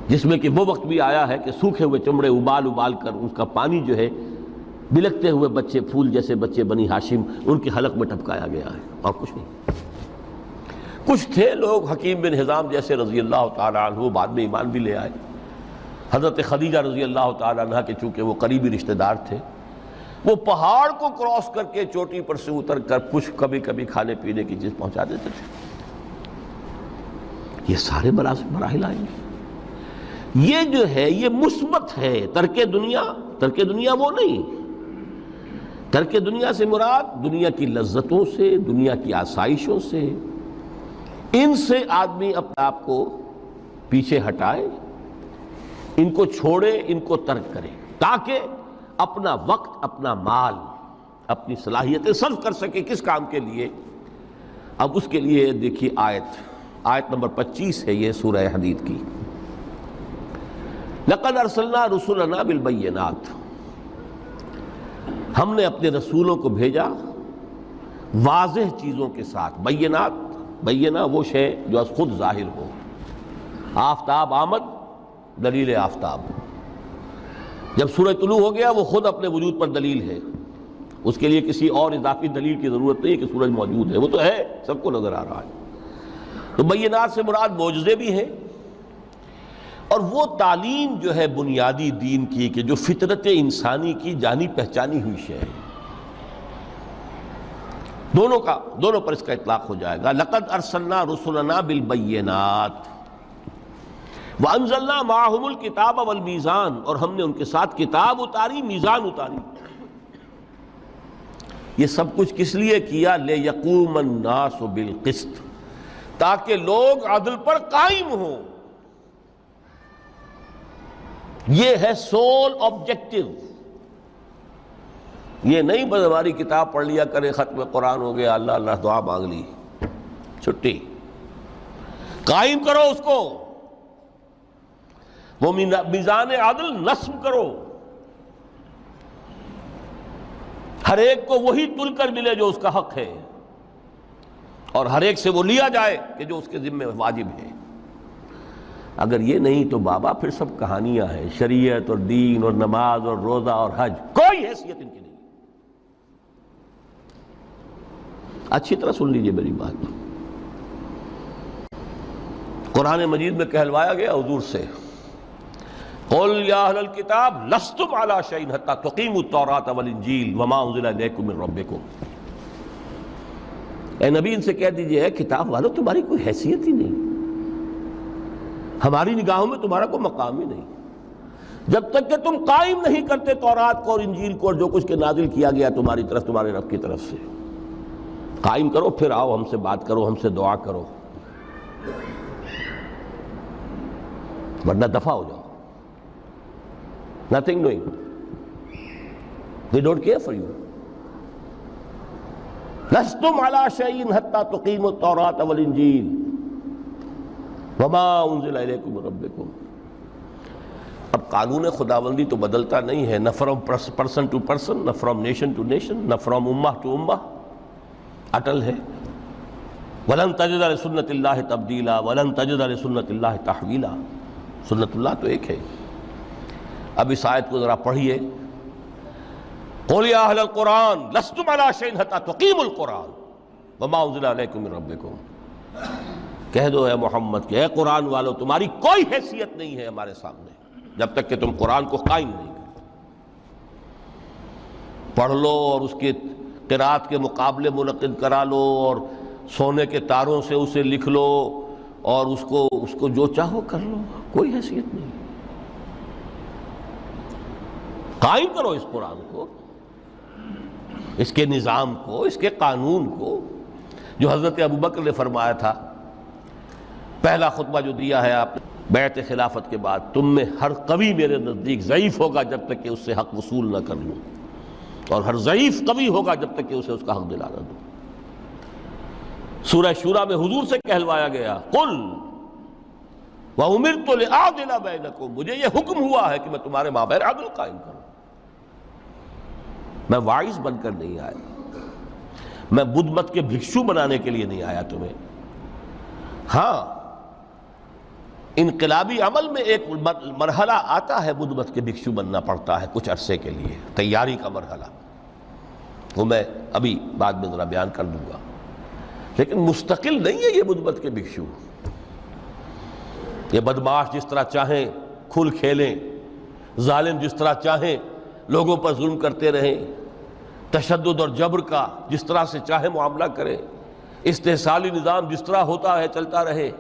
جس میں کہ وہ وقت بھی آیا ہے کہ سوکھے ہوئے چمڑے ابال ابال کر اس کا پانی جو ہے بلکتے ہوئے بچے، پھول جیسے بچے بنی ہاشم، ان کے حلق میں ٹپکایا گیا ہے، اور کچھ نہیں۔ کچھ تھے لوگ، حکیم بن حزام جیسے رضی اللہ تعالیٰ عنہ، بعد میں ایمان بھی لے آئے۔ حضرت خدیجہ رضی اللہ تعالیٰ عنہ کے چونکہ وہ قریبی رشتہ دار تھے، وہ پہاڑ کو کراس کر کے چوٹی پر سے اتر کر کچھ کبھی کبھی کھانے پینے کی چیز پہنچا دیتے تھے۔ یہ سارے مراحل آئیں گے۔ یہ جو ہے یہ مثبت ہے۔ ترک دنیا وہ نہیں۔ ترک دنیا سے مراد دنیا کی لذتوں سے، دنیا کی آسائشوں سے، ان سے آدمی اپنے آپ کو پیچھے ہٹائے، ان کو چھوڑے، ان کو ترک کرے، تاکہ اپنا وقت، اپنا مال، اپنی صلاحیتیں صرف کر سکے۔ کس کام کے لیے؟ اب اس کے لیے دیکھیے آیت نمبر 25 ہے یہ سورہ حدید کی۔ لَقَدْ أَرْسَلْنَا رُسُلَنَا بِالْبَيِّنَاتِ، ہم نے اپنے رسولوں کو بھیجا واضح چیزوں کے ساتھ۔ بینہ وہ شے جو از خود ظاہر ہو۔ آفتاب آمد، دلیل آفتاب۔ جب سورج طلوع ہو گیا وہ خود اپنے وجود پر دلیل ہے، اس کے لیے کسی اور اضافی دلیل کی ضرورت نہیں کہ سورج موجود ہے، وہ تو ہے، سب کو نظر آ رہا ہے۔ تو بینات سے مراد معجزے بھی ہیں، اور وہ تعلیم جو ہے بنیادی دین کی کہ جو فطرت انسانی کی جانی پہچانی ہوئی شے ہے، دونوں پر اس کا اطلاق ہو جائے گا۔ لقد ارسلنا رسلنا بالبینات وانزلنا معهم الکتاب والمیزان، اور ہم نے ان کے ساتھ کتاب اتاری، میزان اتاری۔ یہ سب کچھ کس لیے کیا؟ لیقوم الناس بالقسط، تاکہ لوگ عدل پر قائم ہوں۔ یہ ہے سول آبجیکٹو۔ یہ نہیں بس ہماری کتاب پڑھ لیا کرے، ختم قرآن ہو گیا، اللہ اللہ دعا مانگ لی، چھٹی۔ قائم کرو اس کو، وہ میزان عدل نصب کرو، ہر ایک کو وہی تل کر ملے جو اس کا حق ہے، اور ہر ایک سے وہ لیا جائے کہ جو اس کے ذمہ واجب ہے۔ اگر یہ نہیں تو بابا پھر سب کہانیاں ہیں، شریعت اور دین اور نماز اور روزہ اور حج، کوئی حیثیت ان کی نہیں۔ اچھی طرح سن لیجئے میری بات۔ قرآن مجید میں کہلوایا گیا حضور سے، قل یا اہل الکتاب لستم علی شیء حتی تقیموا التوراۃ والانجیل وما انزل الیکم من ربکم۔ اے نبی ان سے کہہ دیجئے ہے کتاب والو تمہاری کوئی حیثیت ہی نہیں، ہماری نگاہوں میں تمہارا کوئی مقام ہی نہیں، جب تک کہ تم قائم نہیں کرتے تورات کو اور انجیل کو اور جو کچھ کے نازل کیا گیا تمہاری طرف، تمہارے رب کی طرف سے۔ قائم کرو، پھر آؤ ہم سے بات کرو، ہم سے دعا کرو، ورنہ دفع ہو جاؤ۔ Nothing doing. They don't care for you. لستم علی شیء حتی تقیموا التوراۃ والانجیل وما انزل الیکم من ربکم۔ اب قانون خداوندی تو بدلتا نہیں ہے، نہ فرام پرسن ٹو پرسن، نہ فرام نیشن ٹو نیشن، نہ فرام امہ ٹو امہ، اٹل ہے۔ وَلَن تَجِدَ لِسُنَّتِ اللَّهِ تَبْدِيلًا وَلَن تَجِدَ لِسُنَّتِ اللَّهِ تَحْوِيلًا۔ سنت اللہ تو ایک ہے۔ اب اس آیت کو ذرا پڑھیے، قُلْ يَا أَهْلَ الْقُرْآنِ لَسْتُمْ عَلَىٰ شَيْءٍ حَتَّىٰ تُقِيمُوا الْقُرْآنَ۔ وما انزل الیکم من ربکم، کہہ دو اے محمد کہ اے قرآن والو تمہاری کوئی حیثیت نہیں ہے ہمارے سامنے جب تک کہ تم قرآن کو قائم نہیں کرو۔ پڑھ لو اور اس کے قرات کے مقابلے منعقد کرا لو اور سونے کے تاروں سے اسے لکھ لو اور اس کو جو چاہو کر لو، کوئی حیثیت نہیں۔ قائم کرو اس قرآن کو، اس کے نظام کو، اس کے قانون کو، جو حضرت ابوبکر نے فرمایا تھا پہلا خطبہ جو دیا ہے آپ نے بیعت خلافت کے بعد، تم میں ہر قوی میرے نزدیک ضعیف ہوگا جب تک کہ اس سے حق وصول نہ کر لوں، اور ہر ضعیف قوی ہوگا جب تک کہ اسے اس کا حق دلانا دوں۔ سورہ شورى میں حضور سے کہلوایا گیا قل وَأُمِرْتُ لِأَعْدِلَ بَيْنَكُمْ، مجھے یہ حکم ہوا ہے کہ میں تمہارے مابین عدل قائم کروں۔ میں واعظ بن کر نہیں آیا، میں بدھ مت کے بھکشو بنانے کے لیے نہیں آیا تمہیں۔ ہاں انقلابی عمل میں ایک مرحلہ آتا ہے، بدھ مت کے بھکشو بننا پڑتا ہے کچھ عرصے کے لیے، تیاری کا مرحلہ، وہ میں ابھی بعد میں ذرا بیان کر دوں گا، لیکن مستقل نہیں ہے یہ بدھ مت کے بھکشو۔ یہ بدمعاش جس طرح چاہیں کھل کھیلیں، ظالم جس طرح چاہیں لوگوں پر ظلم کرتے رہیں، تشدد اور جبر کا جس طرح سے چاہے معاملہ کریں، استحصالی نظام جس طرح ہوتا ہے چلتا رہے۔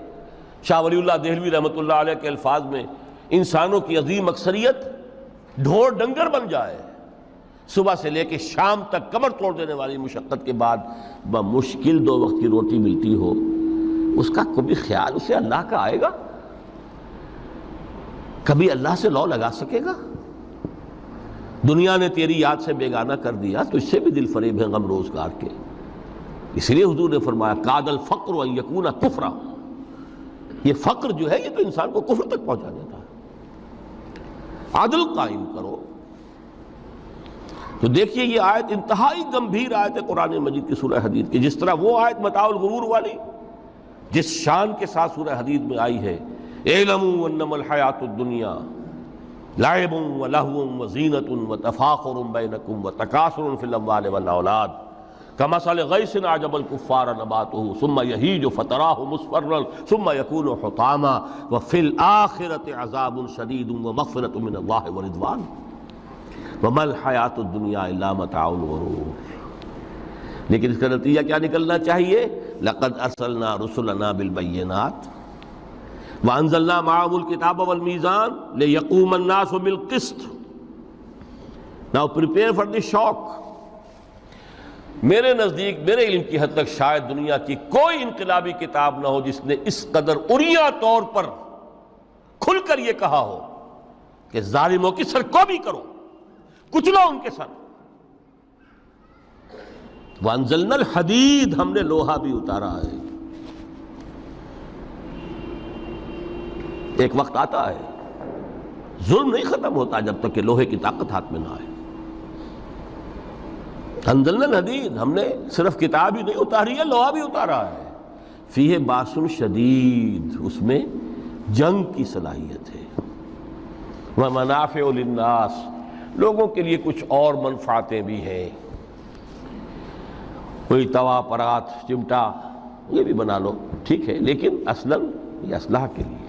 شاہ ولی اللہ دہلوی رحمۃ اللہ علیہ کے الفاظ میں انسانوں کی عظیم اکثریت ڈھور ڈنگر بن جائے، صبح سے لے کے شام تک کمر توڑ دینے والی مشقت کے بعد بمشکل 2 وقت کی روٹی ملتی ہو، اس کا کبھی خیال اسے اللہ کا آئے گا؟ کبھی اللہ سے لو لگا سکے گا؟ دنیا نے تیری یاد سے بیگانہ کر دیا تو اس سے بھی دل فریب ہے غم روزگار کے۔ اس لیے حضور نے فرمایا کاد الفقر ان یکون کفرا، یہ فقر جو ہے یہ تو انسان کو کفر تک پہنچا دیتا ہے۔ عدل قائم کرو۔ تو دیکھیے یہ آیت انتہائی گمبھیر آیت ہے قرآن مجید کی سورہ حدید کی، جس طرح وہ آیت متاع الغرور والی جس شان کے ساتھ سورہ حدید میں آئی ہے، اعلموا انما الحیات الدنیا لعب ولہو وزینۃ وتفاخر بینکم وتکاثر فی الاموال والاولاد کمثل غیث اعجب الکفار نباتہ ثم یہیج فتراہ مصفرا ثم یکون حطاما وفی الآخرۃ عذاب شدید ومغفرۃ من اللہ ورضوان وما الحیات الدنیا الا متاع الغرور۔ لیکن اس کا نتیجہ کیا نکلنا چاہیے؟ لقد ارسلنا رسلنا بالبینات وانزلنا معهم الکتاب والمیزان لیقوم الناس بالقسط۔ Now prepare for the shock۔ میرے نزدیک، میرے علم کی حد تک شاید دنیا کی کوئی انقلابی کتاب نہ ہو جس نے اس قدر عریاں طور پر کھل کر یہ کہا ہو کہ ظالموں کی سرکوبی کرو، کچلو ان کے سر۔ وانزلنا الحدید، ہم نے لوہا بھی اتارا ہے۔ ایک وقت آتا ہے ظلم نہیں ختم ہوتا جب تک کہ لوہے کی طاقت ہاتھ میں نہ آئے۔ انزلنا الحدید، ہم نے صرف کتاب ہی نہیں اتاری ہے، لوہا بھی اتارا ہے۔ فیہ باس شدید، اس میں جنگ کی صلاحیت ہے۔ ومنافع للناس، لوگوں کے لیے کچھ اور منفعتیں بھی ہیں، کوئی توا پرات چمٹا یہ بھی بنا لو، ٹھیک ہے، لیکن اصلاً یہ اسلحہ کے لیے۔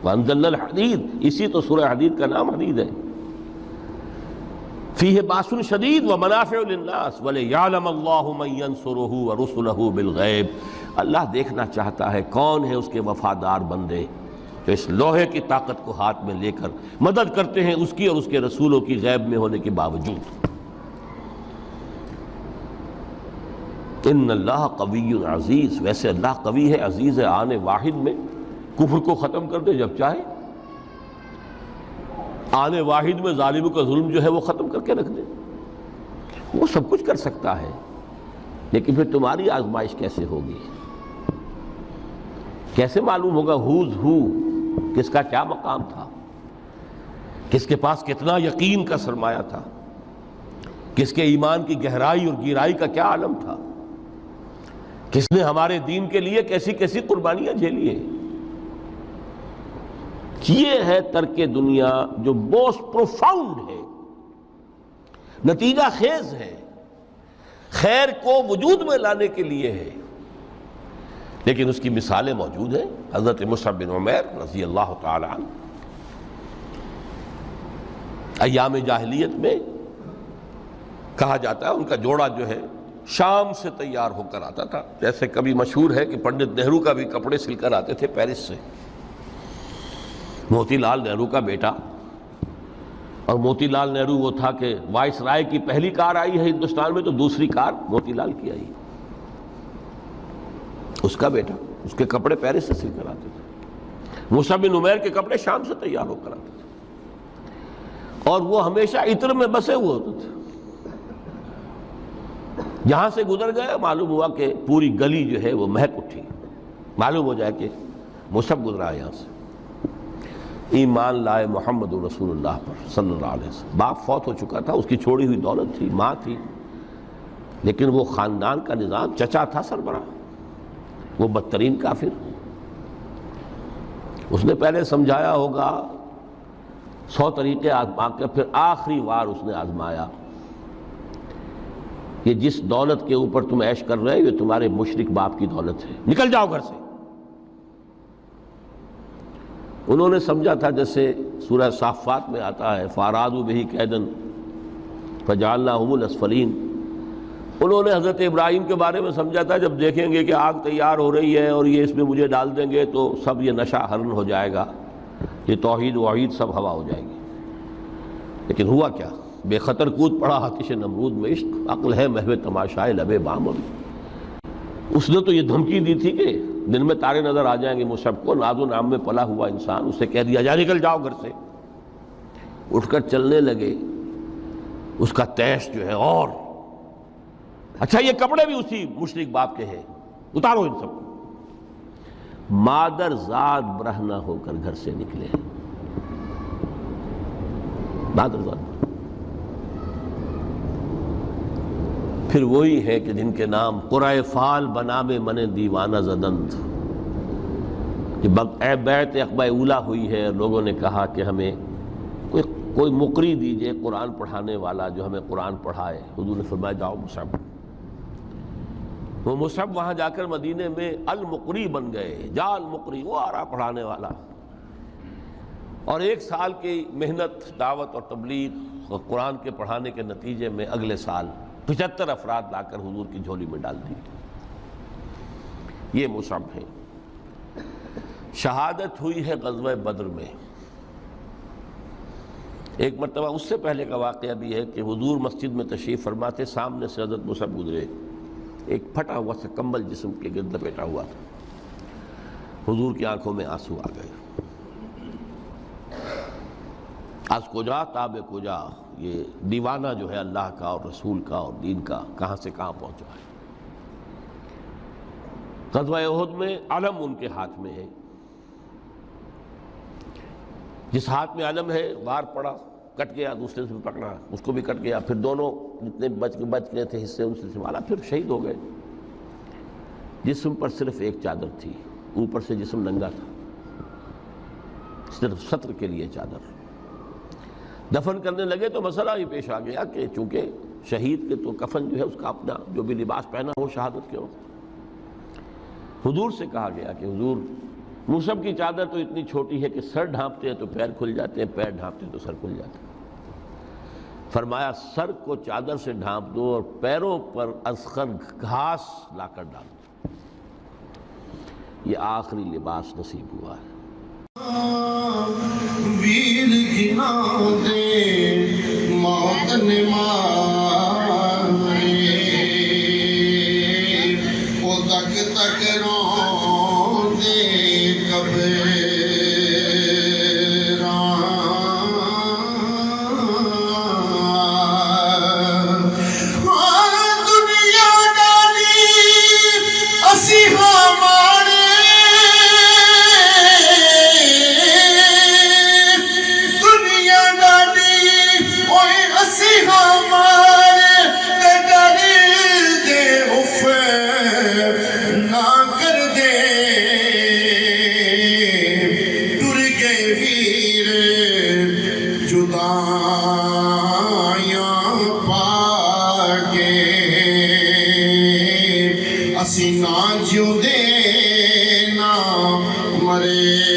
وانزلنا الحدید، اسی تو سورہ حدید کا نام حدید ہے۔ فیہ باس شدید ومنافع للناس ولیعلم اللہ من ینصرہ ورسلہ بالغیب، اللہ دیکھنا چاہتا ہے کون ہے اس کے وفادار بندے جو اس لوہے کی طاقت کو ہاتھ میں لے کر مدد کرتے ہیں اس کی اور اس کے رسولوں کی غیب میں ہونے کے باوجود۔ ان اللہ قوی عزیز، ویسے اللہ قوی ہے، عزیز ہے، آن واحد میں کفر کو ختم کر دے جب چاہے، آنے واحد میں ظالموں کا ظلم جو ہے وہ ختم کر کے رکھ دے، وہ سب کچھ کر سکتا ہے۔ لیکن پھر تمہاری آزمائش کیسے ہوگی؟ کیسے معلوم ہوگا ہوز ہو، کس کا کیا مقام تھا، کس کے پاس کتنا یقین کا سرمایہ تھا، کس کے ایمان کی گہرائی اور گہرائی کا کیا عالم تھا، کس نے ہمارے دین کے لیے کیسی کیسی قربانیاں جھیلی ہیں۔ یہ ہے ترک دنیا جو موسٹ پروفاؤنڈ ہے، نتیجہ خیز ہے، خیر کو وجود میں لانے کے لیے ہے، لیکن اس کی مثالیں موجود ہیں۔ حضرت مصعب بن عمیر رضی اللہ تعالی عنہ ایام جاہلیت میں کہا جاتا ہے ان کا جوڑا جو ہے شام سے تیار ہو کر آتا تھا، جیسے کبھی مشہور ہے کہ پنڈت نہرو کا بھی کپڑے سل کر آتے تھے پیرس سے۔ موتی لال نہرو کا بیٹا، اور موتی لال نہرو وہ تھا کہ وائس رائے کی پہلی کار آئی ہے ہندوستان میں تو دوسری کار موتی لال کی آئی، اس کا بیٹا، اس کے کپڑے پیرس سے سل کر آتے تھے۔ مصعب بن عمیر کے کپڑے شام سے تیار ہو کر آتے تھے، اور وہ ہمیشہ عطر میں بسے ہوئے ہوتے تھے۔ جہاں سے گزر گئے معلوم ہوا کہ پوری گلی جو ہے وہ مہک اٹھی، معلوم ہو جائے کہ مصعب گزرا ہے یہاں سے۔ ایمان لائے محمد رسول اللہ پر صلی اللہ علیہ وسلم۔ باپ فوت ہو چکا تھا، اس کی چھوڑی ہوئی دولت تھی، ماں تھی، لیکن وہ خاندان کا نظام، چچا تھا سربراہ، وہ بدترین کافر۔ اس نے پہلے سمجھایا ہوگا 100 طریقے آزما کے، پھر آخری بار اس نے آزمایا کہ جس دولت کے اوپر تم عیش کر رہے ہو یہ تمہارے مشرک باپ کی دولت ہے، نکل جاؤ گھر سے۔ انہوں نے سمجھا تھا جیسے سورہ صافات میں آتا ہے فَأَرَادُوا بِهِ كَيْدًا فَجَعَلْنَاهُمُ الْأَسْفَلِينَ۔ انہوں نے حضرت ابراہیم کے بارے میں سمجھا تھا جب دیکھیں گے کہ آگ تیار ہو رہی ہے اور یہ اس میں مجھے ڈال دیں گے تو سب یہ نشہ حرن ہو جائے گا، یہ توحید وحید سب ہوا ہو جائے گی۔ لیکن ہوا کیا؟ بے خطر کود پڑا آتش نمرود میں عشق، عقل ہے محو تماشائے لبے بام۔ اس نے تو یہ دھمکی دی تھی کہ دن میں تارے نظر آ جائیں گے مصعب کو، ناز و نام میں پلا ہوا انسان، اسے کہہ دیا جا نکل جاؤ گھر سے۔ اٹھ کر چلنے لگے، اس کا تیش جو ہے اور اچھا یہ کپڑے بھی اسی مشرک باپ کے ہیں، اتارو ان سب کو۔ مادر ذات برہنہ ہو کر گھر سے نکلے، مادر ذات۔ پھر وہی ہے کہ جن کے نام قرائے فال بنام من دیوانہ زدند، کہ بیعت عقبہ اولیٰ ہوئی ہے، لوگوں نے کہا کہ ہمیں کوئی مقری دیجئے قرآن پڑھانے والا جو ہمیں قرآن پڑھائے۔ حضور نے فرمایا جاؤ مصعب۔ وہ مصعب وہاں جا کر مدینے میں المقری بن گئے، جا المقری، وہ آ رہا پڑھانے والا۔ اور 1 سال کی محنت، دعوت اور تبلیغ اور قرآن کے پڑھانے کے نتیجے میں اگلے سال 75 افراد لا کر حضور کی جھولی میں ڈال دی۔ یہ مصعب ہے۔ شہادت ہوئی ہے غزوہ بدر میں۔ ایک مرتبہ اس سے پہلے کا واقعہ بھی ہے کہ حضور مسجد میں تشریف فرماتے، سامنے سے حضرت مصعب گزرے، ایک پھٹا ہوا سا کمبل جسم کے گرد لپیٹا ہوا تھا۔ حضور کی آنکھوں میں آنسو آ گئے۔ از کجا تاب کجا، یہ دیوانہ جو ہے اللہ کا اور رسول کا اور دین کا کہاں سے کہاں پہنچا ہے۔ غزوہ احد میں علم ان کے ہاتھ میں ہے، جس ہاتھ میں علم ہے وار پڑا، کٹ گیا، دوسرے سے بھی پکڑا، اس کو بھی کٹ گیا، پھر دونوں جتنے بچ گئے تھے حصے ان سے سنبھالا، پھر شہید ہو گئے۔ جسم پر صرف ایک چادر تھی، اوپر سے جسم ننگا تھا، صرف ستر کے لیے چادر۔ دفن کرنے لگے تو مسئلہ ہی پیش آ گیا کہ چونکہ شہید کے تو کفن جو ہے اس کا اپنا جو بھی لباس پہنا ہو شہادت کے وقت۔ حضور سے کہا گیا کہ حضور مصعب کی چادر تو اتنی چھوٹی ہے کہ سر ڈھانپتے ہیں تو پیر کھل جاتے ہیں، پیر ڈھانپتے ہیں تو سر کھل جاتے ہیں۔ فرمایا سر کو چادر سے ڈھانپ دو اور پیروں پر اذخر گھاس لا کر ڈال دو، یہ آخری لباس نصیب ہوا ہے۔ ویر گھنا دے موت نے مارے، وہ تک تک رو دے کبے نہ کر دے مرے